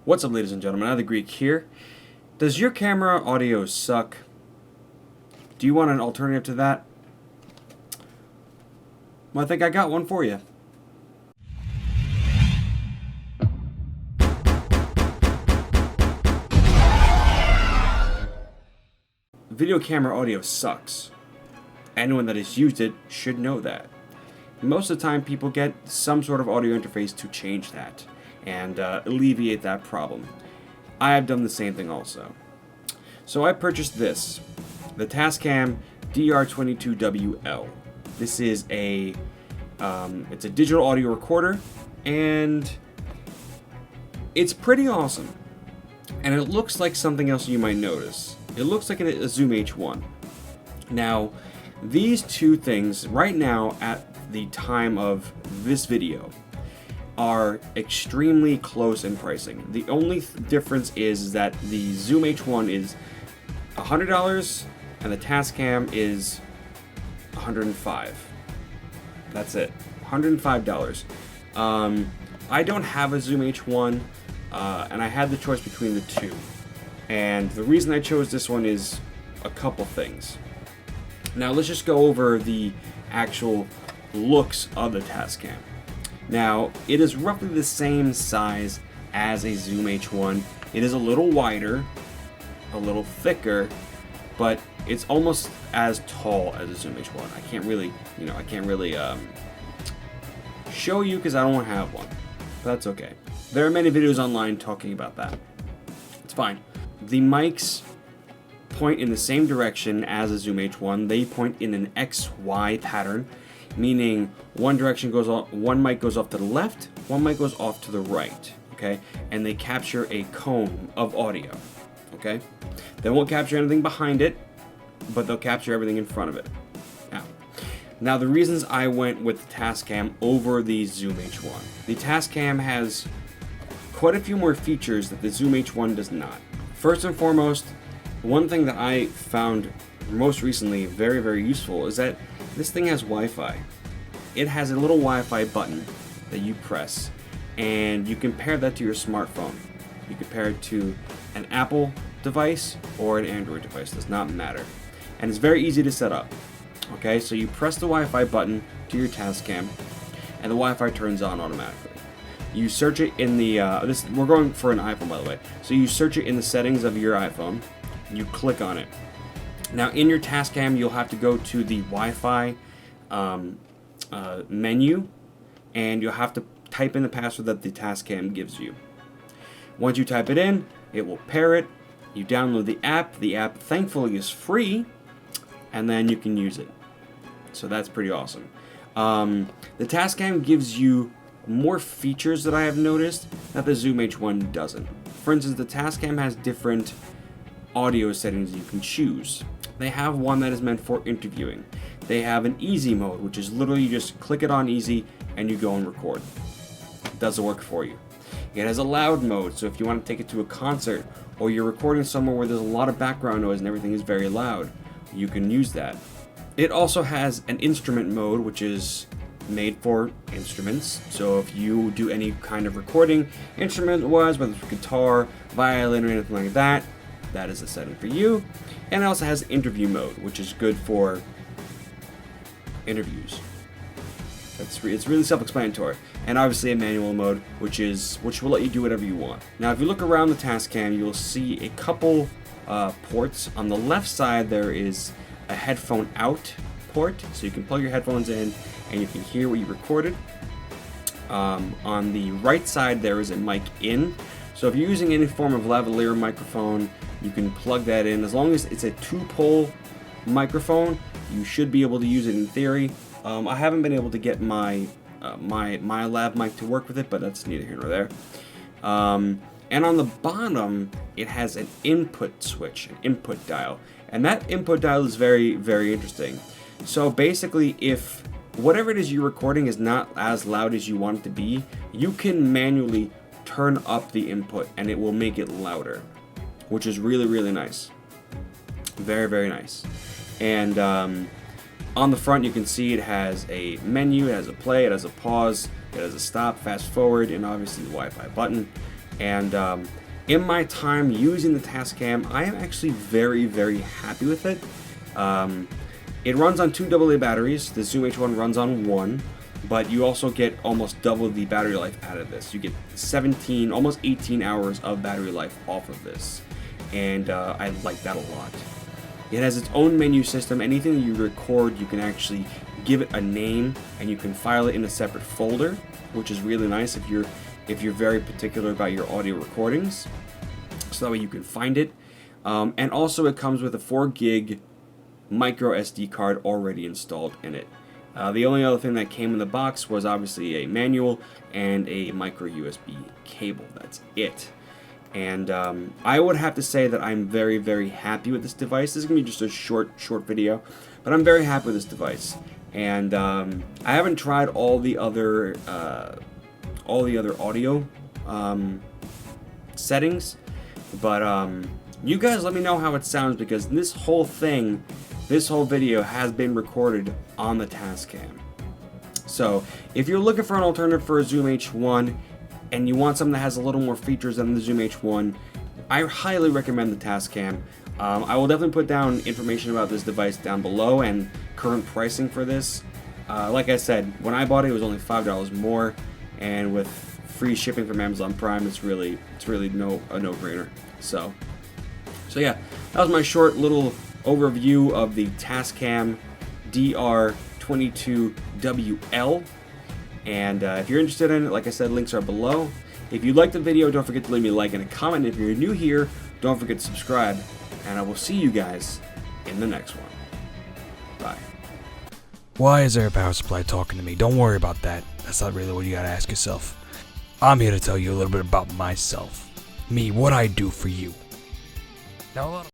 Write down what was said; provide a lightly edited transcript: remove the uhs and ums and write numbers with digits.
What's up, ladies and gentlemen? The Greek here. Does your camera audio suck? Do you want an alternative to that? Well, I think I got one for you. Video camera audio sucks. Anyone that has used it should know that. Most of the time, people get some sort of audio interface to change that and alleviate that problem. I have done the same thing also. So I purchased this, the Tascam DR-22WL. This is it's a digital audio recorder, and it's pretty awesome. And it looks like something else you might notice. It looks like a Zoom H1. Now, these two things right now at the time of this video are extremely close in pricing. The only difference is that the Zoom H1 is $100 and the Tascam is $105. That's it, $105. I don't have a Zoom H1, and I had the choice between the two. And the reason I chose this one is a couple things. Now let's just go over the actual looks of the Tascam. Now, it is roughly the same size as a Zoom H1. It is a little wider, a little thicker, but it's almost as tall as a Zoom H1. I can't really show you because I don't have one. But that's okay. There are many videos online talking about that. It's fine. The mics point in the same direction as a Zoom H1. They point in an XY pattern, meaning one mic goes off to the left, one mic goes off to the right, okay? And they capture a cone of audio, okay? They won't capture anything behind it, but they'll capture everything in front of it. Now the reasons I went with the Tascam over the Zoom H1. The Tascam has quite a few more features that the Zoom H1 does not. First and foremost, one thing that I found most recently very, very useful is that this thing has Wi-Fi. It has a little Wi-Fi button that you press, and you can pair that to your smartphone. You can pair it to an Apple device or an Android device, does not matter. And it's very easy to set up. Okay, so you press the Wi-Fi button to your Tascam, and the Wi-Fi turns on automatically. You search it in the, we're going for an iPhone, by the way. So you search it in the settings of your iPhone, you click on it. Now in your Tascam, you'll have to go to the Wi-Fi menu, and you'll have to type in the password that the Tascam gives you. Once you type it in, it will pair it. You download the app. The app, thankfully, is free, and then you can use it. So that's pretty awesome. The Tascam gives you more features that I have noticed that the Zoom H1 doesn't. For instance, the Tascam has different audio settings you can choose. They have one that is meant for interviewing. They have an easy mode, which is literally you just click it on easy and you go and record. It does the work for you. It has a loud mode, so if you want to take it to a concert or you're recording somewhere where there's a lot of background noise and everything is very loud, you can use that. It also has an instrument mode, which is made for instruments. So if you do any kind of recording instrument-wise, whether it's guitar, violin, or anything like that, that is a setting for you. And it also has interview mode, which is good for interviews. It's really self-explanatory. And obviously a manual mode, which will let you do whatever you want. Now, if you look around the Tascam, you will see a couple ports. On the left side, there is a headphone out port, so you can plug your headphones in and you can hear what you recorded. On the right side, there is a mic in. So if you're using any form of lavalier microphone, you can plug that in. As long as it's a 2-pole microphone, you should be able to use it in theory. I haven't been able to get my lav mic to work with it, but that's neither here nor there. And on the bottom, it has an input switch, an input dial. And that input dial is very, very interesting. So basically, if whatever it is you're recording is not as loud as you want it to be, you can manually turn up the input and it will make it louder, which is really, really nice. Very, very nice. And on the front, you can see it has a menu, it has a play, it has a pause, it has a stop, fast forward, and obviously the Wi-Fi button. And in my time using the Tascam, I am actually very, very happy with it. It runs on 2 AA batteries. The Zoom H1 runs on 1, but you also get almost double the battery life out of this. You get 17, almost 18 hours of battery life off of this, and I like that a lot. It has its own menu system. Anything you record, you can actually give it a name, and you can file it in a separate folder, which is really nice if you're very particular about your audio recordings. So that way you can find it. And also it comes with a 4 gig micro SD card already installed in it. The only other thing that came in the box was obviously a manual and a micro USB cable. That's it. And I would have to say that I'm very, very happy with this device. This is going to be just a short video, but I'm very happy with this device. And I haven't tried all the other audio settings, but you guys let me know how it sounds, because this whole video has been recorded on the Tascam. So if you're looking for an alternative for a Zoom H1 and you want something that has a little more features than the Zoom H1, I highly recommend the Tascam. I will definitely put down information about this device down below and current pricing for this. Like I said, when I bought it, it was only $5 more, and with free shipping from Amazon Prime, it's really a no-brainer. So yeah, that was my short little overview of the Tascam DR-22WL. And if you're interested in it, like I said, links are below. If you liked the video, don't forget to leave me a like and a comment. If you're new here, don't forget to subscribe. And I will see you guys in the next one. Bye. Why is there a power supply talking to me? Don't worry about that. That's not really what you gotta ask yourself. I'm here to tell you a little bit about myself. Me, what I do for you. Now,